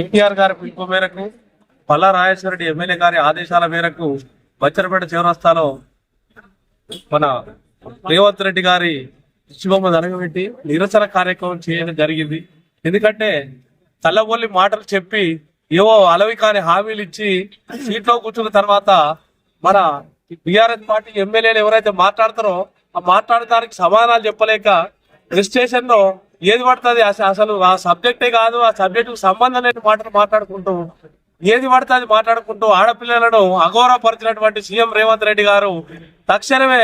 కేటీఆర్ గారి పిలుపు మేరకు పల్లా రాజేశ్వరరెడ్డి ఎమ్మెల్యే గారి ఆదేశాల మేరకు బచ్చరపేట చౌరస్తాలో మన రేవంత్ రెడ్డి గారి దిష్టిబొమ్మ జరగబెట్టి నిరసన కార్యక్రమం చేయడం జరిగింది. ఎందుకంటే చల్లబొల్లి మాటలు చెప్పి ఏవో అలవి కాని హామీలు ఇచ్చి సీట్లో కూర్చున్న తర్వాత మన బీఆర్ఎస్ పార్టీ ఎమ్మెల్యేలు ఎవరైతే మాట్లాడతారో ఆ మాట్లాడటానికి సమాధానాలు చెప్పలేక రిజిస్ట్రేషన్ లో ఏది పడుతుంది అసలు ఆ సబ్జెక్టే కాదు, ఆ సబ్జెక్ట్ కు సంబంధం లేని మాటలు మాట్లాడుకుంటూ ఏది పడుతుంది మాట్లాడుకుంటూ ఆడపిల్లలను అఘోరపరిచినటువంటి సీఎం రేవంత్ రెడ్డి గారు తక్షణమే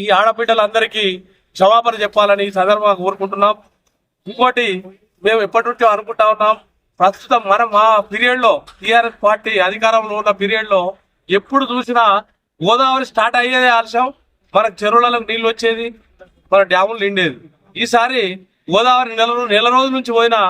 ఈ ఆడబిడ్డలందరికీ క్షమాపణ చెప్పాలని ఈ సందర్భంగా కోరుకుంటున్నాం. ఇంకోటి మేము ఎప్పటి నుంచో అనుకుంటా ఉన్నాం, ప్రస్తుతం మా పీరియడ్ లో టీఆర్ఎస్ పార్టీ అధికారంలో ఉన్న పీరియడ్ లో ఎప్పుడు చూసినా గోదావరి స్టార్ట్ అయ్యేది ఆలస్యం, మనకు చెరువులకు నీళ్లు వచ్చేది, మన డ్యాములు నిండేది. ఈసారి గోదావరి నెల రోజుల నుంచి పోయినా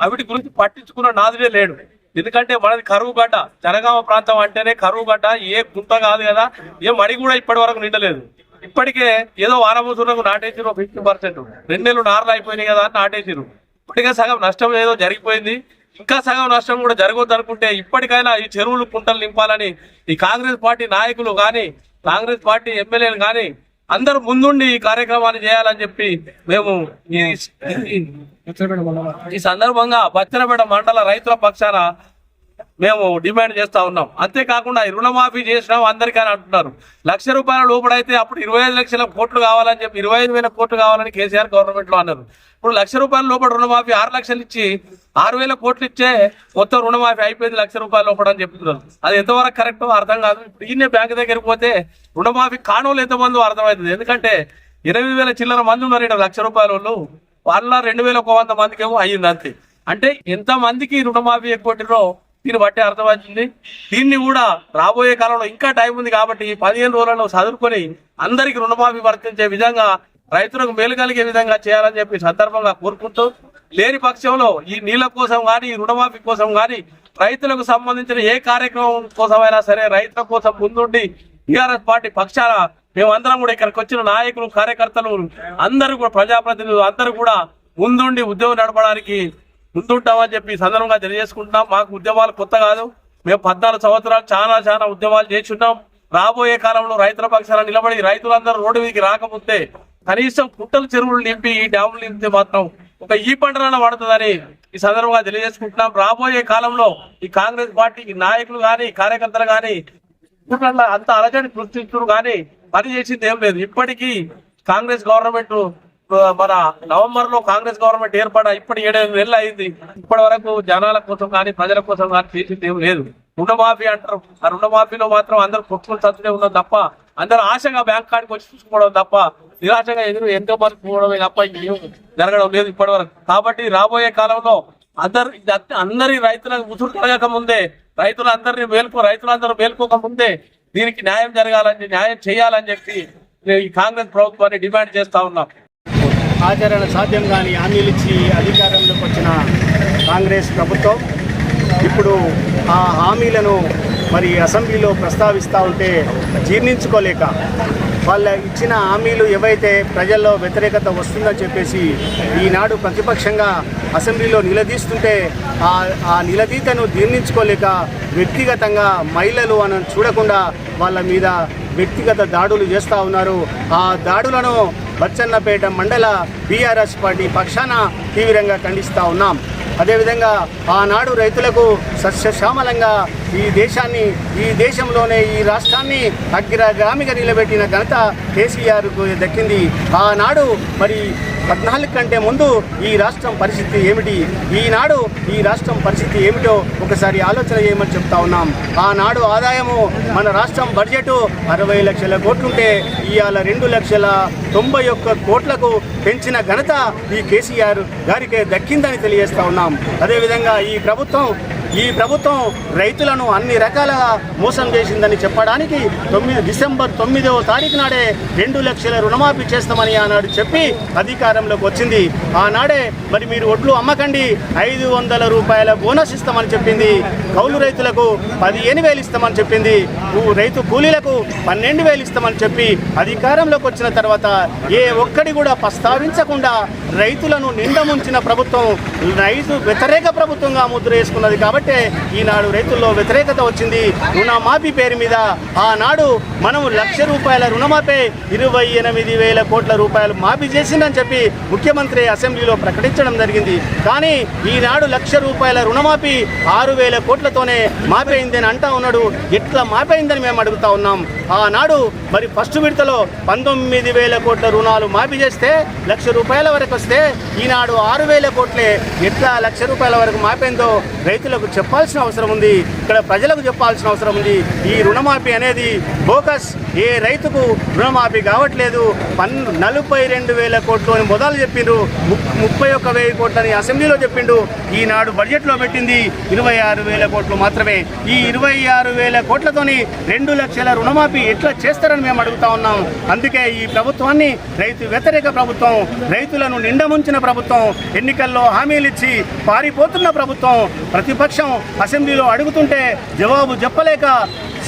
అవిటి గురించి పట్టించుకున్న నాదుడే లేడు. ఎందుకంటే మనది కరువు గడ్డ, జనగామ ప్రాంతం అంటేనే కరువు గడ్డ, ఏ గుంట కాదు కదా, ఏ మడి కూడా ఇప్పటి వరకు నిండలేదు. ఇప్పటికే ఏదో వారమూసులకు నాటేసిరు 50%, 2 నెలలు నార్లు అయిపోయినాయి కదా అని నాటేసిరు. ఇప్పటికే సగం నష్టం ఏదో జరిగిపోయింది, ఇంకా సగం నష్టం కూడా జరగొద్దు అనుకుంటే ఇప్పటికైనా ఈ చెరువులు కుంటలు నింపాలని ఈ కాంగ్రెస్ పార్టీ నాయకులు కానీ కాంగ్రెస్ పార్టీ ఎమ్మెల్యేలు కానీ అందరూ ముందుండి ఈ కార్యక్రమాన్ని చేయాలని చెప్పి మేము ఈ సందర్భంగా బచ్చరపేట మండల రైతుల పక్షాన మేము డిమాండ్ చేస్తా ఉన్నాం. అంతేకాకుండా ఈ రుణమాఫీ చేసినాం అందరికీ అంటున్నారు. ₹1,00,000 లోపడైతే అప్పుడు 25 లక్షల కోట్లు కావాలని చెప్పి 25,000 కోట్లు కావాలని కేసీఆర్ గవర్నమెంట్ లో అన్నారు. ఇప్పుడు ₹1,00,000 లోపల రుణమాఫీ 6 లక్షలు ఇచ్చి 6,000 కోట్లు ఇచ్చే మొత్తం రుణమాఫీ అయిపోయింది ₹1,00,000 లోపల అని చెప్తున్నారు. అది ఎంతవరకు కరెక్ట్ అర్థం కాదు. ఇప్పుడు ఈయన బ్యాంకు దగ్గరికి పోతే రుణమాఫీ కానోళ్ళు ఎంతమంది అర్థమవుతుంది. ఎందుకంటే 8,000 చిల్లర మంది ఉన్నారు ఇక్కడ ₹1,00,000 వాళ్ళు, వాళ్ళ 2,100 మందికి ఏమో అయ్యింది అంతే. అంటే ఎంత మందికి రుణమాఫీ ఎక్కువ దీన్ని బట్టి అర్థమవుతుంది. దీన్ని కూడా రాబోయే కాలంలో ఇంకా టైం ఉంది కాబట్టి 15 రోజులలో చదువుకొని అందరికి రుణమాఫీ వర్తించే విధంగా రైతులకు మేలు కలిగే విధంగా చేయాలని చెప్పి సందర్భంగా కోరుకుంటూ, లేని పక్షంలో ఈ నీళ్ల కోసం కానీ రుణమాఫీ కోసం కానీ రైతులకు సంబంధించిన ఏ కార్యక్రమం కోసమైనా సరే రైతుల కోసం ముందుండి టీఆర్ఎస్ పార్టీ పక్షాన మేమందరం కూడా ఇక్కడికి వచ్చిన నాయకులు కార్యకర్తలు అందరూ కూడా ప్రజాప్రతినిధులు అందరూ కూడా ముందుండి ఉద్యమం నడపడానికి ముందుంటామని చెప్పి సందర్భంగా తెలియజేసుకుంటున్నాం. మాకు ఉద్యమాలు కొత్త కాదు, మేము 14 సంవత్సరాలు చాలా ఉద్యమాలు చేస్తున్నాం. రాబోయే కాలంలో రైతుల పక్షాన నిలబడి రైతులందరూ రోడ్డు మీదకి రాకపోతే కనీసం కుంటలు చెరువులు నింపి ఈ డ్యాములు నింపితే మాత్రం ఒక ఈ పంటన పడుతుందని ఈ సందర్భంగా తెలియజేసుకుంటున్నాం. రాబోయే కాలంలో ఈ కాంగ్రెస్ పార్టీ నాయకులు కానీ కార్యకర్తలు కానీ అంత అలజడి సృష్టించారు కానీ పని చేసింది ఏం లేదు. ఇప్పటికీ కాంగ్రెస్ గవర్నమెంట్ మన నవంబర్ లో కాంగ్రెస్ గవర్నమెంట్ ఇప్పటి 7 నెలలు అయింది. ఇప్పటి వరకు జనాల కోసం కానీ ప్రజల కోసం కానీ చేసింది ఏం లేదు. రుణమాఫీ అంటారు, ఆ రుణమాఫీలో మాత్రం అందరూ కొట్టుకుని చచ్చునే ఉన్నాం తప్ప, అందరూ ఆశగా బ్యాంక్ కాడికి వచ్చి చూసుకోవడం తప్ప నిరాశగా ఎంతో మంది పోవడమే తప్ప ఇంకేం జరగడం లేదు ఇప్పటి వరకు. కాబట్టి రాబోయే కాలంలో అందరి రైతులకు ఉసురు కలగక ముందే రైతులందరూ మేల్కోక ముందే దీనికి న్యాయం చేయాలని చెప్పి ఈ కాంగ్రెస్ ప్రభుత్వాన్ని డిమాండ్ చేస్తా ఉన్నాం. ఆచరణ సాధ్యం కాని హామీలు ఇచ్చి అధికారంలోకి వచ్చిన కాంగ్రెస్ ప్రభుత్వం ఇప్పుడు ఆ హామీలను మరి అసెంబ్లీలో ప్రస్తావిస్తూ ఉంటే జీర్ణించుకోలేక వాళ్ళ ఇచ్చిన హామీలు ఏవైతే ప్రజల్లో వ్యతిరేకత వస్తుందని చెప్పేసి ఈనాడు ప్రతిపక్షంగా అసెంబ్లీలో నిలదీస్తుంటే ఆ నిలదీతను జీర్ణించుకోలేక వ్యక్తిగతంగా మహిళలు అని చూడకుండా వాళ్ళ మీద వ్యక్తిగత దాడులు చేస్తూ ఉన్నారు. ఆ దాడులను బచ్చన్నపేట మండల బీఆర్ఎస్ పార్టీ పక్షాన తీవ్రంగా ఖండిస్తూ ఉన్నాం. అదేవిధంగా ఆనాడు రైతులకు సస్యశ్యామలంగా ఈ దేశంలోనే ఈ రాష్ట్రాన్ని అగ్రగామిగా నిలబెట్టిన ఘనత కేసీఆర్కు దక్కింది. ఆనాడు మరి 14 కంటే ముందు ఈ రాష్ట్రం పరిస్థితి ఏమిటి, ఈనాడు ఈ రాష్ట్రం పరిస్థితి ఏమిటో ఒకసారి ఆలోచన చేయమని చెప్తా ఉన్నాం. ఆనాడు ఆదాయము మన రాష్ట్రం బడ్జెట్ 60 లక్షల కోట్లుంటే ఇవాళ 2,91 కోట్లకు పెంచిన ఘనత ఈ కేసీఆర్ గారికి దక్కిందని తెలియజేస్తా ఉన్నాం. అదేవిధంగా ఈ ప్రభుత్వం ఈ ప్రభుత్వం రైతులను అన్ని రకాలుగా మోసం చేసిందని చెప్పడానికి డిసెంబర్ 9వ తారీఖు నాడే 2 లక్షల రుణమాఫీ చేస్తామని ఆనాడు చెప్పి అధికారంలోకి వచ్చింది. ఆనాడే మరి మీరు ఒడ్లు అమ్మకండి, 500 రూపాయల బోనస్ ఇస్తామని చెప్పింది. కౌలు రైతులకు 15,000 ఇస్తామని చెప్పింది. రైతు కూలీలకు 12,000 ఇస్తామని చెప్పి అధికారంలోకి వచ్చిన తర్వాత ఏ ఒక్కడి కూడా ప్రస్తావించకుండా రైతులను నిండముంచిన ప్రభుత్వం రైతు వ్యతిరేక ప్రభుత్వంగా ముద్ర వేసుకున్నది. కాబట్టి ఈనాడు రైతుల్లో వ్యతిరేకత వచ్చింది. రుణమాఫీ పేరు మీద ఆనాడు మనం 1,00,000 రూపాయల రుణమాఫీ 28,000 కోట్ల రూపాయలు మాఫీ చేసిందని చెప్పి ముఖ్యమంత్రి అసెంబ్లీలో ప్రకటించడం జరిగింది. కానీ ఈనాడు 1,00,000 రూపాయల రుణమాఫీ 6,000 కోట్లతోనే మాఫీ అయిందని అంటా ఉన్నాడు. ఎట్లా మాఫీ అయిందని మేము అడుగుతా ఉన్నాం. ఆనాడు మరి ఫస్ట్ విడతలో 19,000 కోట్ల రుణాలు మాఫీ చేస్తే 1,00,000 రూపాయల వరకు వస్తే ఈనాడు 6,000 కోట్లే. ఎట్లా 1,00,000 రూపాయల వరకు మాఫైందో రైతులకు చెప్పాల్సిన అవసరం ఉంది, ఇక్కడ ప్రజలకు చెప్పాల్సిన అవసరం ఉంది. ఈ రుణమాఫీ అనేది బోకస్. ఏ రైతుకు రుణమాఫీ కావట్లేదు. 42,000 కోట్లు అని మొదలు చెప్పిండ్రు, 31,000 కోట్లని అసెంబ్లీలో చెప్పిండు. ఈనాడు బడ్జెట్లో పెట్టింది 26,000 కోట్లు మాత్రమే. ఈ 26,000 కోట్లతోని 2 లక్షల రుణమాఫీ ఎట్లా చేస్తారని మేము అడుగుతా ఉన్నాం. అందుకే ఈ ప్రభుత్వాన్ని రైతు వ్యతిరేక ప్రభుత్వం, రైతులను నిండముంచిన ప్రభుత్వం, ఎన్నికల్లో హామీలు ఇచ్చి పారిపోతున్న ప్రభుత్వం, ప్రతిపక్షం అసెంబ్లీలో అడుగుతుంటే జవాబు చెప్పలేక,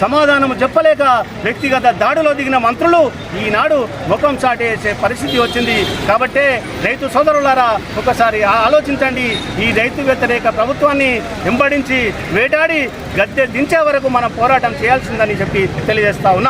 సమాధానం చెప్పలేక వ్యక్తిగత దాడిలో దిగిన మంత్రులు ఈనాడు ముఖం చాటేసే పరిస్థితి వచ్చింది. కాబట్టే రైతు సోదరులారా ఒకసారి ఆలోచించండి. ఈ రైతు వ్యతిరేక ప్రభుత్వాన్ని వెంబడించి వేటాడి గద్దె దించే వరకు మనం పోరాటం చేయాల్సిందని చెప్పి తెలియజేస్తా ఉన్నా.